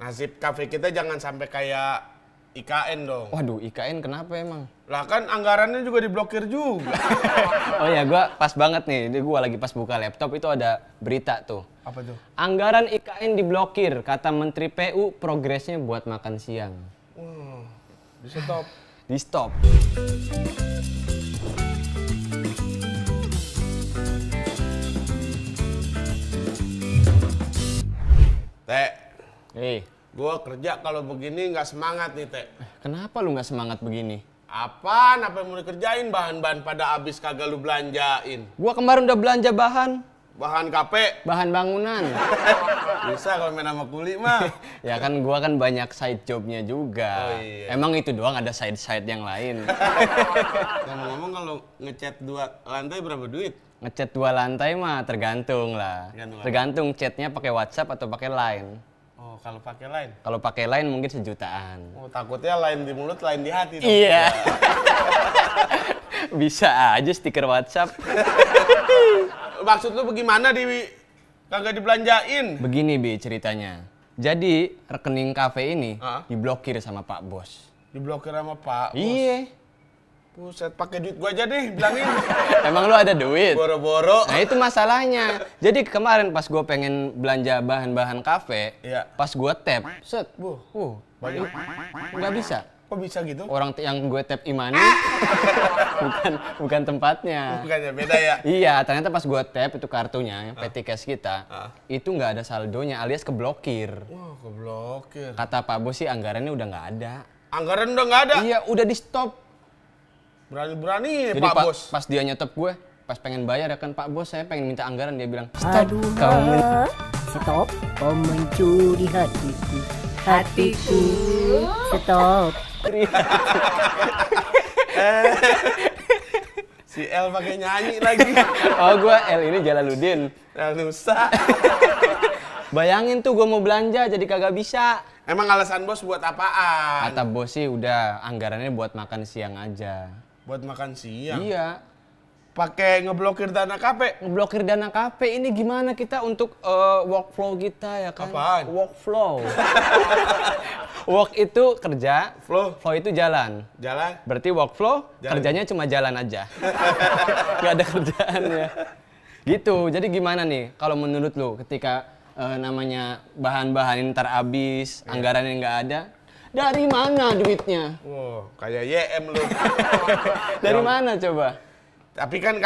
Nasib kafe kita jangan sampai kayak IKN dong. Waduh, IKN kenapa emang? Lah kan anggarannya juga diblokir juga. Oh ya, gua pas banget nih. Ini gua lagi pas buka laptop itu ada berita tuh. Apa tuh? Anggaran IKN diblokir, kata Menteri PU, progresnya buat makan siang. Di stop. Di stop. Teh, Gua kerja kalau begini nggak semangat nih, Teh. kenapa lu nggak semangat begini? Apaan? Apa yang mau dikerjain? Bahan-bahan pada habis kagak lu belanjain. Gua kemarin udah belanja bahan Bahan bangunan. bisa kalau main sama kuli mah. Ya kan gua kan banyak side jobnya juga. Oh, iya. Emang itu doang, ada side-side yang lain. Ngomong-ngomong kalau ngecat 2 lantai berapa duit? Ngecat 2 lantai mah tergantung lah. Tergantung chatnya pakai WhatsApp atau pakai Line. Oh, kalau pakai Line? Kalau pakai Line mungkin sejutaan. Oh, takutnya lain di mulut, lain di hati dong. Iya. Bisa aja stiker WhatsApp. Maksud lu bagaimana kagak dibelanjain? Begini Bi ceritanya. Jadi rekening kafe ini diblokir sama Pak Bos. Diblokir sama Pak Bos? Iya. Buset, pakai duit gua aja deh, bilangin. Emang lu ada duit? Boro-boro. Nah itu masalahnya. Jadi kemarin pas gue pengen belanja bahan-bahan kafe, iya. Pas gue tap, set, Banyak. nggak bisa. Kok bisa gitu? Orang yang gue tap Imani, bukan tempatnya. Bukannya beda ya? Iya, ternyata pas gue tap itu kartunya, PT Cash kita, itu nggak ada saldonya alias keblokir. Wah, keblokir. Kata Pak Bos sih anggarannya udah nggak ada. Anggaran udah nggak ada? Iya, udah di stop. Berani-berani Jadi Pak Bos. Pas dia nyetop gue, pas pengen bayar ya kan, Pak Bos saya pengen minta anggaran, dia bilang Stop, stop, kau mencuri hatiku, hatiku, stop. Si El pakai nyanyi lagi. Oh gue L ini Jalaluddin. Nusa. Bayangin tuh gue mau belanja jadi kagak bisa. Emang alasan bos buat apaan? Kata bos sih udah anggarannya buat makan siang aja. Buat makan siang? Iya. Pakai ngeblokir dana kafe? Ngeblokir dana kafe ini gimana kita untuk workflow kita ya kan? Apaan? Workflow. Work itu kerja, Flow itu jalan. Jalan? Berarti workflow kerjanya cuma jalan aja. Nggak ada kerjaannya. Gitu. Jadi gimana nih kalau menurut lu ketika namanya bahan-bahan ntar habis, anggarannya nggak ada, dari mana duitnya? Wow, kayak YM lu. Dari mana coba? Tapi kan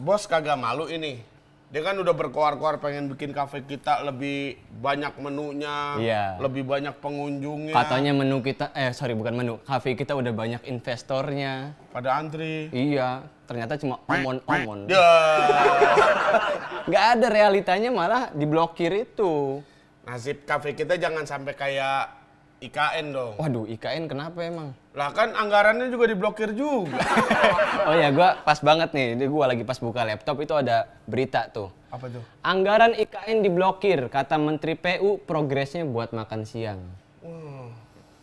bos kagak malu ini. Dia kan udah berkoar-koar pengen bikin kafe kita lebih banyak menunya, lebih banyak pengunjungnya. Katanya menu kita, bukan menu, kafe kita udah banyak investornya. Pada antri. Iya, ternyata cuma omon-omon. Ya. Nggak ada realitanya, malah diblokir itu. Nasib kafe kita jangan sampai kayak IKN dong. Waduh, IKN kenapa emang? Lah kan anggarannya juga diblokir juga. Oh ya, gua pas banget nih. Gua lagi pas buka laptop itu ada berita tuh. Apa tuh? Anggaran IKN diblokir, kata Menteri PU, progresnya buat makan siang.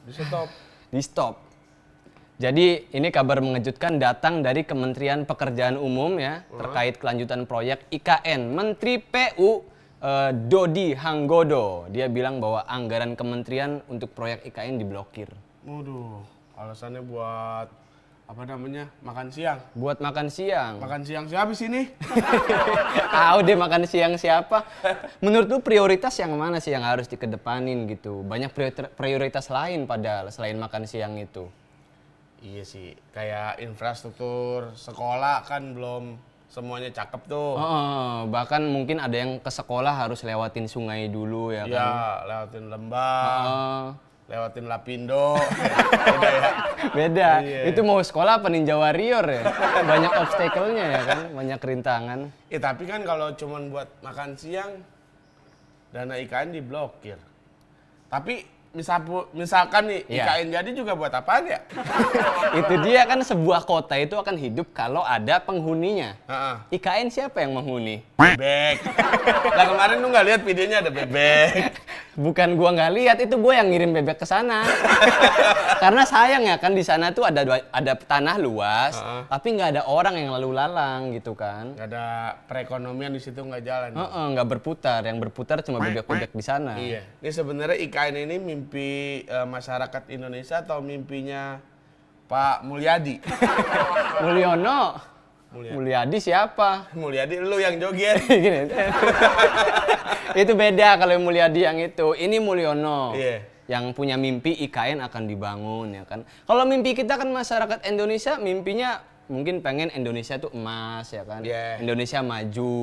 Di stop. Di stop. Jadi ini kabar mengejutkan datang dari Kementerian Pekerjaan Umum ya, terkait kelanjutan proyek IKN. Menteri PU Dodi Hanggodo, dia bilang bahwa anggaran kementerian untuk proyek IKN diblokir. Waduh, alasannya buat makan siang. Buat makan siang. Makan siang siapa sih ini? Tahu deh makan siang siapa? Menurut lu prioritas yang mana sih yang harus dikedepanin gitu? Banyak prioritas lain padahal selain makan siang itu. Iya sih, kayak infrastruktur sekolah kan belum semuanya cakep tuh. Bahkan mungkin ada yang ke sekolah harus lewatin sungai dulu ya kan? Iya, lewatin lembah, lewatin Lapindo. Beda ya? Beda. Iya. Itu mau sekolah apa Ninja Warrior ya? Banyak obstacle-nya ya kan? Banyak rintangan. Tapi kan kalau cuman buat makan siang, dana IKN diblokir. Tapi misalkan nih IKN jadi juga buat apaan ya? Itu dia kan, sebuah kota itu akan hidup kalau ada penghuninya. IKN siapa yang menghuni? Bebek. Lah kemarin lu nggak lihat videonya ada bebek. Bukan gua nggak lihat, itu gua yang ngirim bebek ke sana. Karena sayang ya kan di sana tuh ada tanah luas, tapi nggak ada orang yang lalu lalang gitu kan. Nggak ada perekonomian di situ, nggak jalan. Nggak berputar, yang berputar cuma bebek-bebek di sana. Iya. Ini sebenarnya IKN ini mimpi masyarakat Indonesia atau mimpinya Pak Mulyadi? Mulyono. Mulyadi siapa? Mulyadi lu yang joget. Gini. Itu beda kalau Mulyadi yang itu. Ini Mulyono. Yang punya mimpi IKN akan dibangun ya kan. Kalau mimpi kita kan masyarakat Indonesia mimpinya mungkin pengen Indonesia tuh emas ya kan. Indonesia maju.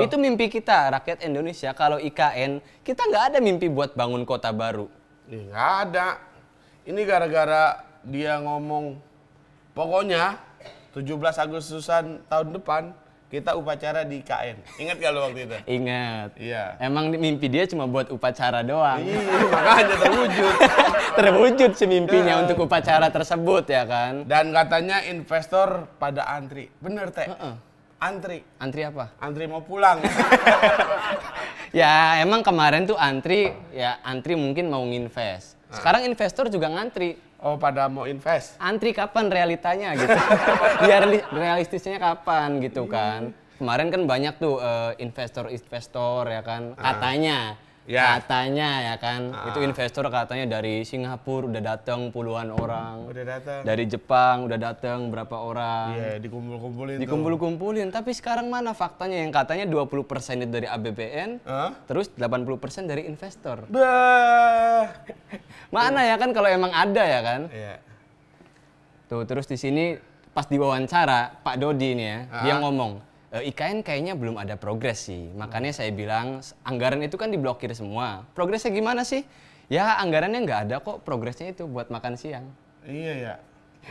Itu mimpi kita rakyat Indonesia. Kalau IKN kita nggak ada mimpi buat bangun kota baru. Nggak ada. Ini gara-gara dia ngomong pokoknya 17 Agustusan tahun depan kita upacara di IKN. Ingat gak lo waktu itu? Ingat. Iya. Emang mimpi dia cuma buat upacara doang. Iya, makanya terwujud. Terwujud si mimpinya untuk upacara tersebut ya kan. Dan katanya investor pada antri. Bener, Teh? Antri. Antri apa? Antri mau pulang. Ya emang kemarin tuh antri mungkin mau nginvest. Sekarang investor juga ngantri. Oh, pada mau invest? Antri kapan realitanya gitu. Biar realistisnya kapan gitu kan. Kemarin kan banyak tuh investor ya kan. Katanya ya kan. Itu investor katanya dari Singapura udah datang puluhan orang. Udah datang. Dari Jepang udah datang berapa orang. Iya, dikumpul-kumpulin. Dikumpul-kumpulin. Tapi sekarang mana faktanya yang katanya 20% itu dari APBN, terus 80% dari investor. Mana ya kan kalau emang ada ya kan? Iya. Tuh terus di sini pas diwawancara Pak Dodi ini ya, dia ngomong IKN kayaknya belum ada progres sih. Makanya saya bilang anggaran itu kan diblokir semua. Progresnya gimana sih? Ya anggarannya nggak ada kok, progresnya itu buat makan siang. Iya ya,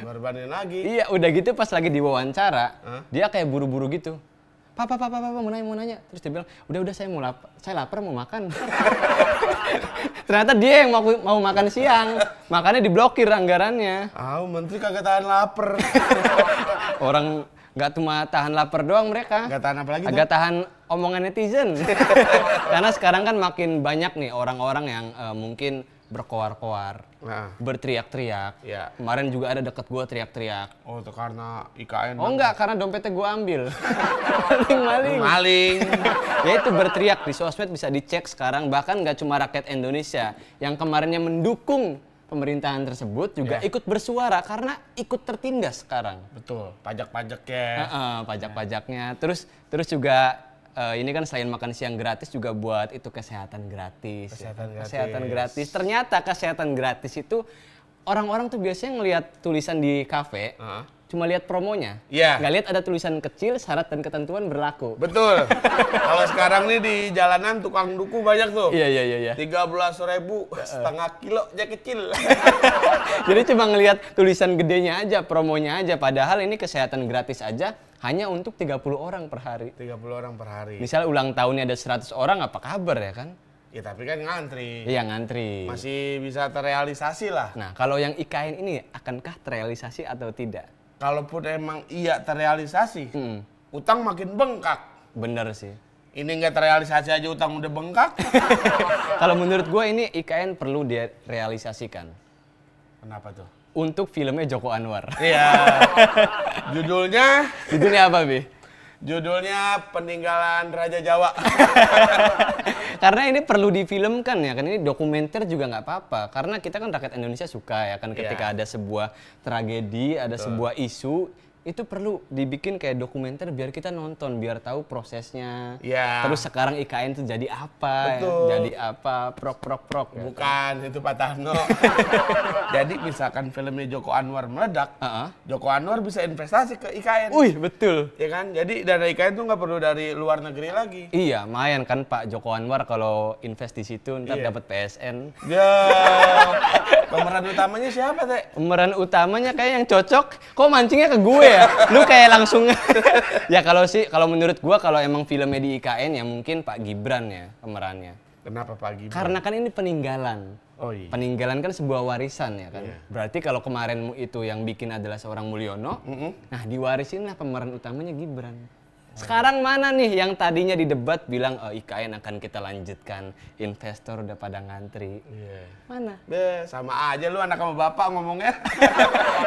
berbanin lagi. Iya udah gitu pas lagi diwawancara, dia kayak buru-buru gitu. Pak, mau nanya. Terus dia bilang, udah saya lapar mau makan. Ternyata dia yang mau makan siang, makanya diblokir anggarannya. Menteri kagak tahan lapar. Orang nggak cuma tahan lapar doang mereka. Nggak tahan apa lagi? Agak tahan omongan netizen. Karena sekarang kan makin banyak nih orang-orang yang mungkin berkoar-koar, berteriak-teriak. Ya. Kemarin juga ada deket gua teriak-teriak. Oh, itu karena IKN. Oh enggak, karena dompetnya gua ambil. Maling. Ya itu berteriak di sosmed bisa dicek sekarang. Bahkan nggak cuma rakyat Indonesia yang kemarinnya mendukung pemerintahan tersebut juga ikut bersuara karena ikut tertindas sekarang. Betul, pajak-pajaknya. Pajak-pajaknya. Terus juga ini kan selain makan siang gratis juga buat itu kesehatan gratis. Kesehatan gratis. Ternyata kesehatan gratis itu orang-orang tuh biasanya ngelihat tulisan di kafe, cuma lihat promonya. Nggak lihat ada tulisan kecil, syarat dan ketentuan berlaku. Betul. Kalau sekarang nih di jalanan tukang duku banyak tuh. Iya. 13.000 setengah kilo aja kecil. Jadi cuma ngelihat tulisan gedenya aja, promonya aja. Padahal ini kesehatan gratis aja hanya untuk 30 orang per hari. 30 orang per hari. Misal ulang tahunnya ada 100 orang, apa kabar ya kan? Ya tapi kan ngantri. Iya ngantri. Masih bisa terrealisasi lah. Nah kalau yang IKN ini akankah terrealisasi atau tidak? Kalaupun emang iya terrealisasi, utang makin bengkak. Bener sih. Ini nggak terrealisasi aja utang udah bengkak. Kalau menurut gue ini IKN perlu direalisasikan. Kenapa tuh? Untuk filmnya Joko Anwar. Iya. Judulnya apa, Bi? Judulnya Peninggalan Raja Jawa. Karena ini perlu difilmkan ya kan, ini dokumenter juga nggak apa-apa. Karena kita kan rakyat Indonesia suka ya kan ketika ada sebuah tragedi, ada sebuah isu, itu perlu dibikin kayak dokumenter biar kita nonton, biar tahu prosesnya. Terus sekarang IKN itu jadi apa? Jadi apa? Prok. Bukan, itu Pak Tahno. Jadi misalkan filmnya Joko Anwar meledak, Joko Anwar bisa investasi ke IKN. Wih, betul. Ya kan? Jadi dana IKN tuh nggak perlu dari luar negeri lagi. Iya, lumayan kan Pak Joko Anwar kalau invest di situ ntar dapat PSN. Ya. Pemeran utamanya siapa, Teh? Pemeran utamanya kayak yang cocok. Kok mancingnya ke gue ya? Lu kayak langsung. Ya kalau menurut gua kalau emang filmnya di IKN ya mungkin Pak Gibran ya pemerannya. Kenapa Pak Gibran? Karena kan ini peninggalan. Oh iya. Peninggalan kan sebuah warisan ya kan. Berarti kalau kemarin itu yang bikin adalah seorang Mulyono, nah diwarisin lah pemeran utamanya Gibran. Sekarang mana nih yang tadinya di debat bilang IKN akan kita lanjutkan, investor udah pada ngantri. Mana? Sama aja lu anak sama bapak ngomongnya.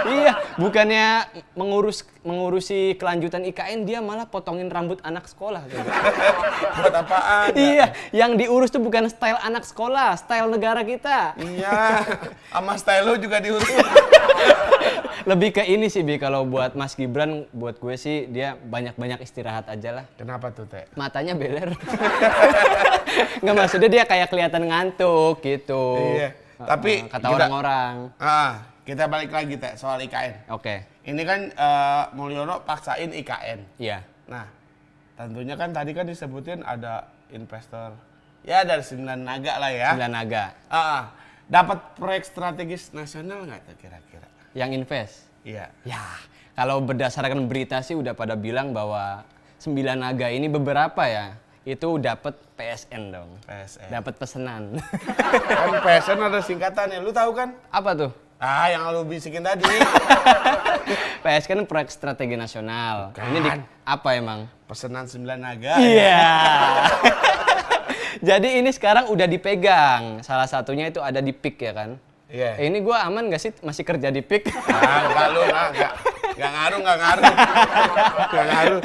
Iya, bukannya mengurusi kelanjutan IKN, dia malah potongin rambut anak sekolah. Buat apaan? Iya, yang diurus tuh bukan style anak sekolah, style negara kita. Iya, sama style lu juga diurus. Lebih ke ini sih, Bi, kalau buat Mas Gibran, buat gue sih dia banyak-banyak istirahat aja lah. Kenapa tuh, Teh? Matanya beler. Nggak, maksudnya dia kayak kelihatan ngantuk gitu. Iya. Tapi kata orang-orang. Kita balik lagi, Teh, soal IKN. Oke. Ini kan Mulyono paksain IKN. Iya. Nah, tentunya kan tadi kan disebutin ada investor. Ya dari 9 naga lah ya. 9 naga. Dapat proyek strategis nasional nggak tuh kira-kira? Yang invest? Iya. Ya, kalau berdasarkan berita sih udah pada bilang bahwa 9 naga ini beberapa ya, itu dapat PSN dong. PSN. Dapat pesanan. Kan PSN ada singkatannya, lu tahu kan? Apa tuh? Yang lu bisikin tadi. PSN kan proyek strategi nasional. Bukan. Ini apa emang? Pesanan 9 naga. Iya. Jadi ini sekarang udah dipegang. Salah satunya itu ada di PIK ya kan? Iya. Ini gua aman gak sih masih kerja di PIK? Enggak lu, enggak ngaruh.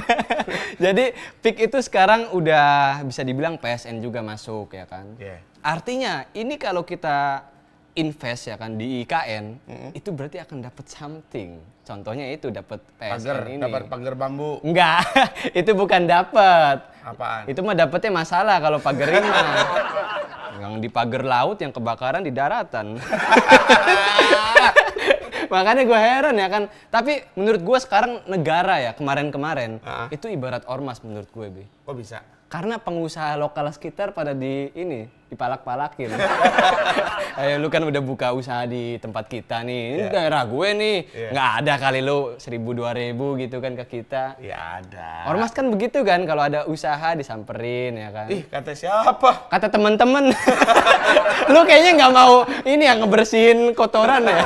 Jadi PIK itu sekarang udah bisa dibilang PSN juga masuk ya kan? Iya. Artinya ini kalau kita invest ya kan di IKN, itu berarti akan dapat something. Contohnya itu dapat PSN ini. Dapat pagar bambu. Enggak, itu bukan dapat. Apaan? Itu mah dapetnya masalah kalau pagerin mah. Yang di pagar laut, yang kebakaran di daratan. Makanya gue heran ya kan. Tapi menurut gue sekarang negara ya, kemarin-kemarin, itu ibarat ormas menurut gue, Bi. Kok bisa? Karena pengusaha lokal sekitar pada dipalak-palakin. Ayo lu kan udah buka usaha di tempat kita nih, ini daerah gue nih. Nggak ada kali lu 1.000-2.000 gitu kan ke kita. Ya ada. Ormas kan begitu kan, kalau ada usaha disamperin ya kan. Ih, kata siapa? Kata temen-temen. Lu kayaknya nggak mau ini yang ngebersihin kotoran ya.